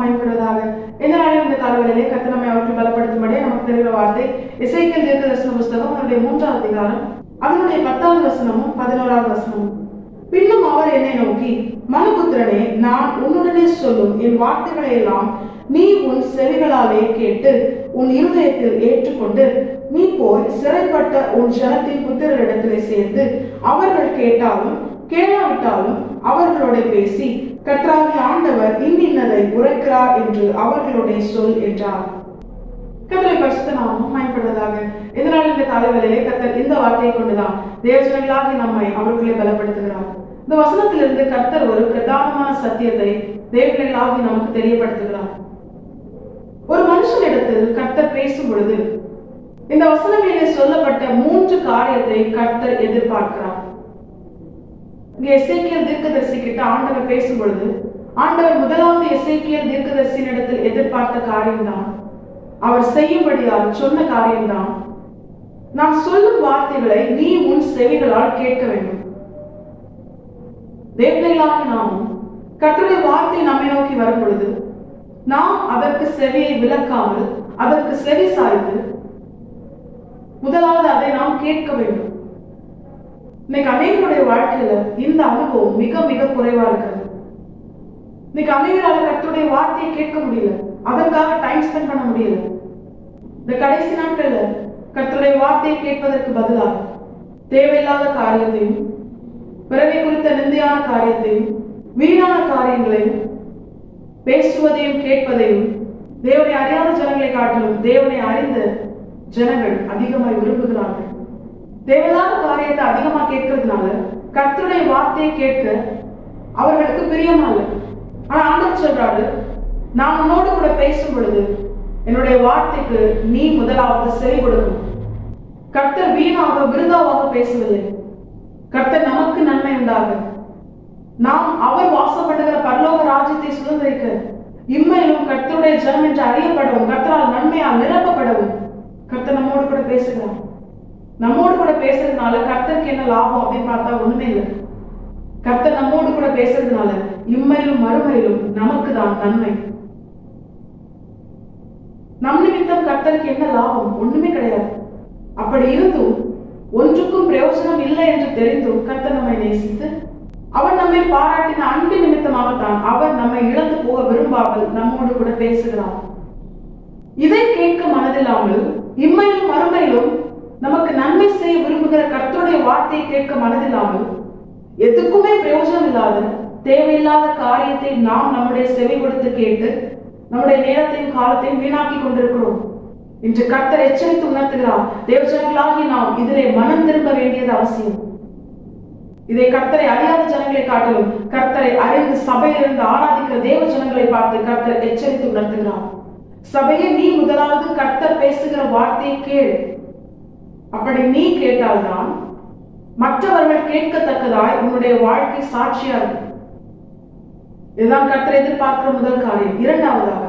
பயன்படுவதாக. இந்த நாளில் இந்த காலவெளியிலே கர்த்தர் நம்மை அவர்கள் பலப்படுத்தும்படியே நமக்கு தெரிகிற வார்த்தை எசேக்கியேல் தீர்க்கதரிசன புஸ்தகம் அதனுடைய 3ஆம் அதிகாரம் அதனுடைய 10வது வசனமும் 11வது வசனமும். பின்னும் அவர் என்னை நோக்கி, மனுபுத்திரனே, நான் உன்னுடனே சொல்லும் என் வார்த்தைகளை எல்லாம் நீ உன் செவிகளாலே கேட்டு உன் இருதயத்தில் ஏற்றுக்கொண்டு நீ போய் சிறைப்பட்ட உன் ஜனத்தின் புத்திரரிடத்திலே சேர்ந்து அவர்கள் கேட்டாலும் கேளாவிட்டாலும் அவர்களோட பேசி கர்த்தராகிய ஆண்டவர் இன்னின்னதை உரைக்கிறார் என்று அவர்களோட சொல் என்றார். கர்த்தரை பரிசுத்த நாமம் பயன்படுவதாக. இதனால் இந்த காலவேளையிலே கர்த்தர் இந்த வார்த்தையை கொண்டுதான் தேவஜனங்களாகி நம்மை அவர்களை பலப்படுத்துகிறார். இந்த வசனத்திலிருந்து கர்த்தர் ஒரு பிரதானமான சத்தியத்தை தேவஜனங்களாகி நமக்கு தெரியப்படுத்துகிறார். ஒரு மனுஷனிடத்தில் கர்த்தர் பேசும் பொழுது இந்த வசனங்களிலே சொல்லப்பட்ட 3 காரியத்தை கர்த்தர் எதிர்பார்க்கிறார். இங்கே எசேக்கியேல் தீர்க்கதரிசி கிட்ட ஆண்டவர் பேசும் பொழுது ஆண்டவர் முதலாவது எசேக்கியேல் தீர்க்கதரிசியின் இடத்தில் எதிர்பார்த்த காரியம்தான், அவர் செய்யும்படியால் சொன்ன காரியம்தான், நான் சொல்லும் வார்த்தைகளை நீ உன் செவிகளால் கேட்க வேண்டும். தேவனைகளாக நாமும் கர்த்தருடைய வார்த்தை நம்மை நோக்கி வரும் பொழுது நாம் அதற்கு செவியை விலக்காமல் அதற்கு செவி சாய்த்து முதலாவது அதை நாம் கேட்க வேண்டும். இன்னைக்கு அநேகருடைய வாழ்க்கையில இந்த அனுபவம் மிக மிக குறைவா இருக்கிறது. இன்னைக்கு அநேகரால கர்த்தருடைய வார்த்தையை கேட்க முடியல, அதற்காக டைம் ஸ்பெண்ட் பண்ண முடியல. இந்த கடைசி நாட்கள்ல கர்த்தருடைய வார்த்தையை கேட்பதற்கு பதிலாக தேவையில்லாத காரியத்தையும் பிறவை குறித்த நிந்தையான காரியத்தையும் வீணான காரியங்களையும் பேசுவதையும் கேட்பதையும் தேவனை அறியாத ஜனங்களை காட்டிலும் தேவனை அறிந்த ஜனங்கள் அதிகமாய் விரும்புகிறார்கள். தேவையில்லாத காரியத்தை அதிகமா கேட்கறதுனால கர்த்தருடைய வார்த்தையை கேட்க அவர்களுக்கு பிரியமா இல்லை. ஆனா ஆண்டவர் சொல்றாரு, நான் உன்னோடு கூட பேசும் பொழுது என்னுடைய வார்த்தைக்கு நீ முதலாவது செவி கொடுக்கணும். கர்த்தர் வீணாக விருதாவாக பேசவில்லை. கர்த்தர் நமக்கு நன்மை உண்டாக நாம் அவர் வாசம் பண்ணுகிற பரலோக ராஜ்யத்தை சுதந்திரிக்க இம்மையிலும் கர்த்தருடைய ஜனம் என்று அறியப்படவும் கர்த்தரால் நன்மையால் நிரப்பப்படவும் கர்த்தர் நம்மோடு கூட பேசுகிறார். நம்மோடு கூட பேசுறதுனால கர்த்தருக்கு என்ன லாபம் அப்படின்னு பார்த்தா ஒண்ணுமே இல்லை. கர்த்தர் நம்மோடு கூட பேசுறதுனால இம்மையிலும் மறுமையிலும் நமக்கு தான் நன்மை. நம் நிமித்தம் கர்த்தருக்கு என்ன லாபம்? ஒண்ணுமே கிடையாது. அப்படி இருந்தும் ஒன்றுக்கும் பிரயோஜனம் இல்லை என்று தெரிந்தும் கர்த்தர் நம்மை நேசித்து அவர் நம்மை பாராட்டின அன்பு நிமித்தமாகத்தான் அவர் நம்மை இழந்து போக விரும்பாமல் நம்மோடு கூட பேசுகிறார். இதை கேட்க மனதில்லாமல் இம்மையிலும் மறுமையிலும் நமக்கு நன்மை செய்ய விரும்புகிற கர்த்தருடைய வார்த்தையை கேட்க மனதில்லாமல் எதுக்குமே பிரயோஜனம் இல்லாத தேவையில்லாத காரியத்தை நாம் நம்முடைய செவி கொடுத்து கேட்டு நம்முடைய நேரத்தையும் காலத்தையும் வீணாக்கி கொண்டிருக்கிறோம். இன்று கர்த்தர் எச்சரித்து உணர்த்துகிறார், தேவஜனங்களாகி நாம் இதிலே மனம் திரும்ப வேண்டியது அவசியம். இதை கர்த்தரை அறியாத ஜனங்களை காட்டிலும் கர்த்தரை அறிந்து சபையிலிருந்து ஆராதிக்கிற தேவ ஜனங்களை பார்த்து கர்த்தர் எச்சரித்து உணர்த்துகிறார். சபையை நீ முதலாவது கர்த்தர் பேசுகிற வார்த்தையை கேள். அப்படி நீ கேட்டால்தான் மற்றவர்கள் கேட்கத்தக்கதாய் உன்னுடைய வாழ்க்கை சாட்சியா இருக்கும். இதுதான் கர்த்தர் எதிர்பார்க்கிற முதல் காரியம். இரண்டாவதாக,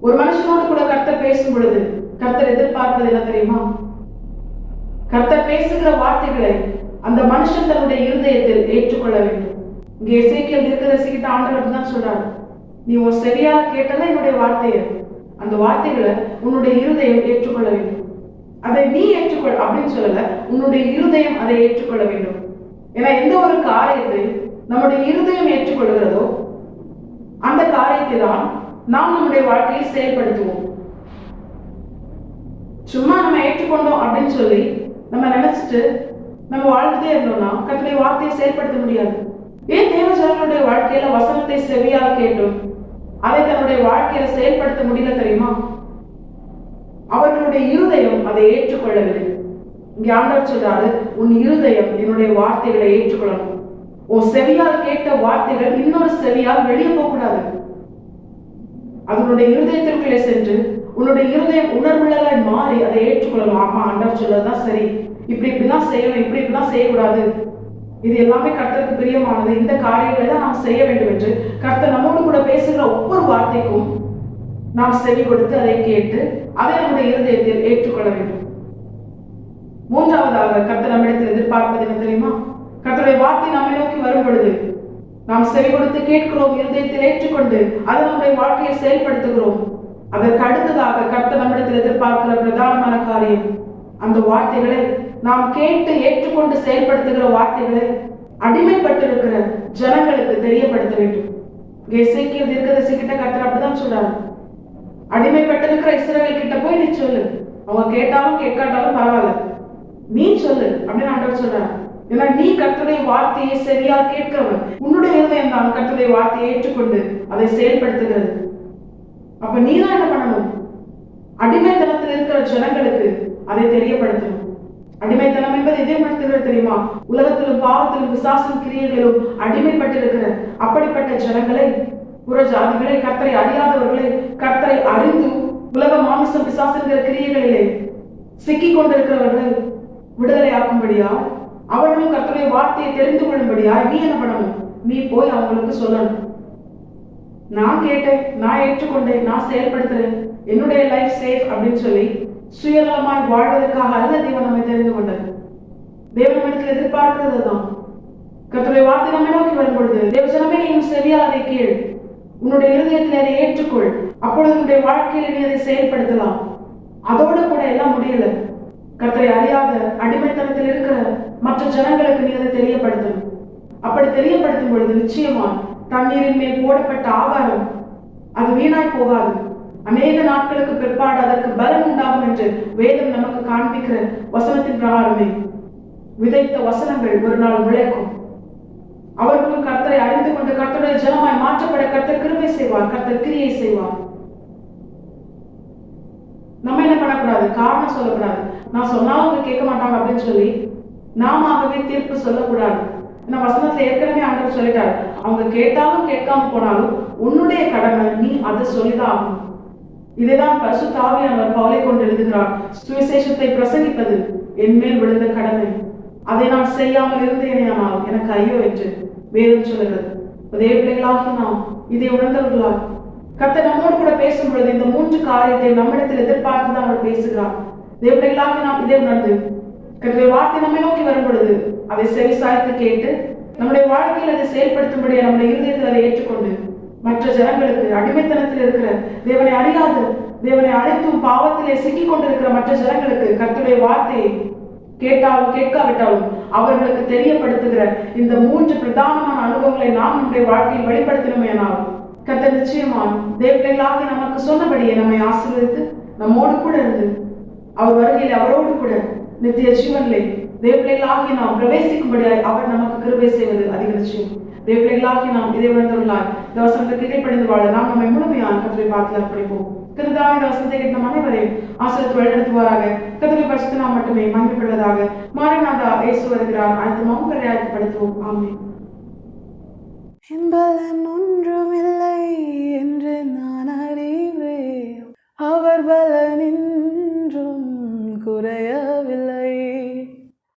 ஒரு மனுஷனோடு கூட கர்த்தர் பேசும் பொழுது கர்த்தர் எதிர்பார்ப்பது என்ன தெரியுமா? கர்த்தர் பேசுகிற வார்த்தைகளை அந்த மனுஷன் தன்னுடைய இருதயத்தில் ஏற்றுக்கொள்ள வேண்டும். இங்கே எசேக்கியேல் தீர்க்கதரிசி கிட்ட ஆண்டவர் தான் சொல்றாரு, நீ உன் சரியா கேட்டதா என்னுடைய வார்த்தையை, அந்த வார்த்தைகளை உன்னுடைய இருதயம் ஏற்றுக்கொள்ள வேண்டும். அதை நீ ஏற்றுக்கொள் அப்படின்னு சொல்லல, உன்னுடைய இருதயம் அதை ஏற்றுக்கொள்ள வேண்டும். ஏன்னா எந்த ஒரு காரியத்தை நம்முடைய இருதயம் ஏற்றுக்கொள்கிறதோ அந்த காரியத்தை தான் நாம் நம்முடைய வாழ்க்கையில் செயல்படுத்துவோம். சும்மா நம்ம ஏற்றுக்கொண்டோம் அப்படின்னு சொல்லி நம்ம நினைச்சிட்டு நம்ம வாழ்ந்துட்டே இருந்தோம்னா கர்த்தருடைய வார்த்தையை செயல்படுத்த முடியாது. ஏன் தேவ ஜனங்களுடைய வாழ்க்கையில வசனத்தை செவியால் கேட்டும் அதை தன்னுடைய வாழ்க்கையில செயல்படுத்த முடியல தெரியுமா? அவர்களுடைய இருதயம் அதை ஏற்றுக்கொள்ளவில்லை. இங்கே ஆண்டவர் சொல்றாரு, உன் இருதயம் என்னுடைய வார்த்தைகளை ஏற்றுக்கொள்ளணும். உன் செவியால் கேட்ட வார்த்தைகள் இன்னொரு செவியால் வெளியே போக கூடாது. அதனுடைய இருதயத்திற்குள்ளே சென்று உன்னுடைய இருதயம் உணர்வுள்ளதாய் மாறி அதை ஏற்றுக்கொள்ளணும். ஆமா, ஆண்டவர் சொல்லதான் சரி, இப்படிதான் செய்யணும், இப்படிதான் செய்யக்கூடாது, இது எல்லாமே கர்த்தருக்கு பிரியமானது, இந்த காரியங்களை தான் நாம் செய்ய வேண்டும் என்று கர்த்தர் நம்மோடு கூட பேசுகிற ஒவ்வொரு வார்த்தைக்கும் நாம் செவி கொடுத்து அதை கேட்டு அதை நம்முடைய இருதயத்தில் ஏற்றுக்கொள்ள வேண்டும். மூன்றாவதாக கர்த்தர் நம்மிடத்தில் எதிர்பார்ப்பது என்ன தெரியுமா? கர்த்தருடைய வார்த்தை நம்மை நோக்கி வரும் பொழுது நாம் செவி கொடுத்து கேட்கிறோம், இருதயத்தில் ஏற்றுக்கொண்டு அதை நம்முடைய வாழ்க்கையை செயல்படுத்துகிறோம். அதற்கு அடுத்ததாக கர்த்தர் நம்மிடத்தில் எதிர்பார்க்கிற பிரதானமான காரியம், அந்த வார்த்தைகளை நாம் கேட்டு ஏற்றுக்கொண்டு செயல்படுத்துகிற வார்த்தைகளை அடிமைப்பட்டிருக்கிற ஜனங்களுக்கு தெரியப்படுத்த வேண்டும். எசேக்கியேல் தீர்க்கதரிசிகிட்ட கர்த்தர் அப்படிதான் சொல்றாரு, அடிமைப்பட்டிருக்கிற இஸ்ரவேல் கிட்ட போய் நீ சொல்லு, அவங்க கேட்டாலும் கேட்காட்டாலும் பரவாயில்ல, நீ சொல்லு அப்படின்னு ஆண்டவர் சொல்றாரு. ஏன்னா நீ கர்த்தருடைய வார்த்தையை சரியா கேட்கிறவன், உன்னுடைய இருதயம் தான் கர்த்தருடைய வார்த்தையை ஏற்றுக்கொண்டு அதை செயல்படுத்துகிறது. அப்ப நீ தான் என்ன பண்ணணும்? அடிமைத்தனத்தில் இருக்கிற ஜனங்களுக்கு அதை தெரியப்படுத்தணும். அடிமைத்தனம் என்பது எதை உணர்த்துகிறது தெரியுமா? உலகத்திலும் பாவத்திலும் விசுவாசம் கிரியைகளிலும் அடிமைப்பட்டிருக்கிற அப்படிப்பட்ட ஜனங்களை, புற ஜாதிகளை, கர்த்தரை அறியாதவர்களை, கர்த்தரை அறிந்து உலக மாமிசம் விசுவாசங்கிற கிரியைகளிலே சிக்கிக் கொண்டிருக்கிறவர்களை விடுதலை ஆக்கும்படியா, அவர்களும் கர்த்தருடைய வார்த்தையை தெரிந்து கொள்ளும்படியா நீ என்ன பண்ணணும்? நீ போய் அவங்களுக்கு சொல்லணும், நான் கேட்டேன், நான் ஏற்றுக்கொண்டேன், நான் செயல்படுத்துறேன், என்னுடைய லைஃப் சேஃப் அப்படின்னு சொல்லி சுயநலமாய் வாழ்வதற்காக அல்ல தேவன் நம்மை தெரிந்து கொண்டது. தேவன் நம்மிடத்தில் எதிர்பார்க்கிறது தான். கர்த்தருடைய வார்த்தை நம்மை நோக்கி வரும் பொழுது, தேவஜனமே நீ சரியா அதை கேள், உன்னுடைய இருதயத்தில் அதை ஏற்றுக்கொள், அப்பொழுது உன்னுடைய வாழ்க்கையில நீ அதை செயல்படுத்தலாம். அதோடு கூட எல்லாம் முடியல, கர்த்தரை அறியாத அடிமைத்தனத்தில் இருக்கிற மற்ற ஜனங்களுக்கு நீ அதை தெரியப்படுத்தணும். அப்படி தெரியப்படுத்தும் பொழுது நிச்சயமா தண்ணீரின் மேல் போடப்பட்ட ஆகாரம் அது வீணாய் போகாது. அநேக நாட்களுக்கு பிற்பாடு அதற்கு பலன் உண்டாகும் என்று வேதம் நமக்கு காண்பிக்கிற வசனத்தின் பிரகாரமே விதைத்த வசனங்கள் ஒரு நாள் முளைக்கும். அவர்களும் கர்த்தரை அறிந்து கொண்டு கர்த்தருடைய ஜனமாய் மாற்றப்பட கர்த்தர் கிருபை செய்வார், கர்த்தர் கிரியை செய்வார். நம்ம என்ன பண்ணக்கூடாது? காரணம் சொல்லக்கூடாது. நான் சொன்னாலும் அவங்க கேட்க மாட்டாங்க அப்படின்னு சொல்லி நாமவே தீர்ப்பு சொல்லக்கூடாது. வசனத்துல ஏற்கனவே ஆண்டவர் சொல்லிட்டாரு, அவங்க கேட்டாலும் கேட்காம போனாலும் உன்னுடைய கடமை நீ அதை சொல்லிதான் ஆகணும். இதைதான் பரிசுத்த ஆவியானவர் பவுலை கொண்டு எழுதுகிறார், சுவிசேஷத்தை பிரசங்கிப்பது என் மேல் விழுந்த கடமை, அதை நான் செய்யாமல் இருந்தேனேயானால் எனக்கு ஐயோ என்று வேதம் சொல்லுகிறது. அதே பிள்ளைகளாகி நாம் இதை உணர்ந்தவர்களால் கர்த்தர் நம்மோடு கூட பேசும் பொழுது இந்த 3 காரியத்தை நம்மிடத்தில் எதிர்பார்த்துதான் அவர் பேசுகிறார். தேவர்களாக நாம் இதை உணர்ந்து கர்த்தருடைய வார்த்தை நம்மை நோக்கி வரும் பொழுது அதை செவி சாய்த்து கேட்டு நம்முடைய வாழ்க்கையில் அதை செயல்படுத்தும்படியா நம்முடைய இருதயத்தில் அதை ஏற்றுக்கொண்டு மற்ற ஜனங்களுக்கு, அடிமைத்தனத்தில் இருக்கிற தேவனை அறியாது தேவனை அழைத்தும் பாவத்திலே சிக்கிக் கொண்டிருக்கிற மற்ற ஜனங்களுக்கு கர்த்தருடைய வார்த்தையை கேட்டாலும் கேட்காவிட்டாலும் அவர்களுக்கு தெரியப்படுத்துகிற இந்த 3 பிரதானமான அனுபவங்களை நாம் நம்முடைய வாழ்க்கையில் வெளிப்படுத்தினோமேனால் கர்த்தர் நிச்சயமா தேவர்களாக நமக்கு சொன்னபடியே நம்மை ஆசீர்வதித்து நம்மோடு கூட இருந்து அவர் வருகையில் அவரோடு கூட நித்திய ஜீவனிலே தேவர்களாகி நாம் பிரவேசிக்கும்படியாய் அவர் நமக்கு கிருபை செய்வது அதிக நிச்சயம். தேவர்களாகி நாம் இதை உணர்ந்தவர்களாய் இந்த வசனத்துக்கு கீழ்ப்படிந்து வாழ நாம் நம்மை முழுமையான கர்த்தரை பார்த்து அர்ப்பணிப்போம். கர்த்தராகிய இந்த வசனத்தை கேட்ட நம் அனைவரையும் ஆசீர்வதித்து வழிநடத்துவாராக. கர்த்தருடைய பரிசுத்த நாமம் மட்டுமே மகிமைப்படுவதாக. மாரநாதா இயேசு வருகிறார், அனைத்தும் உங்களை ஆயத்தப்படுத்துவோம். ஆமென். ஒன்றுமில்லை என்று நான் அறிவேன், அவர் பல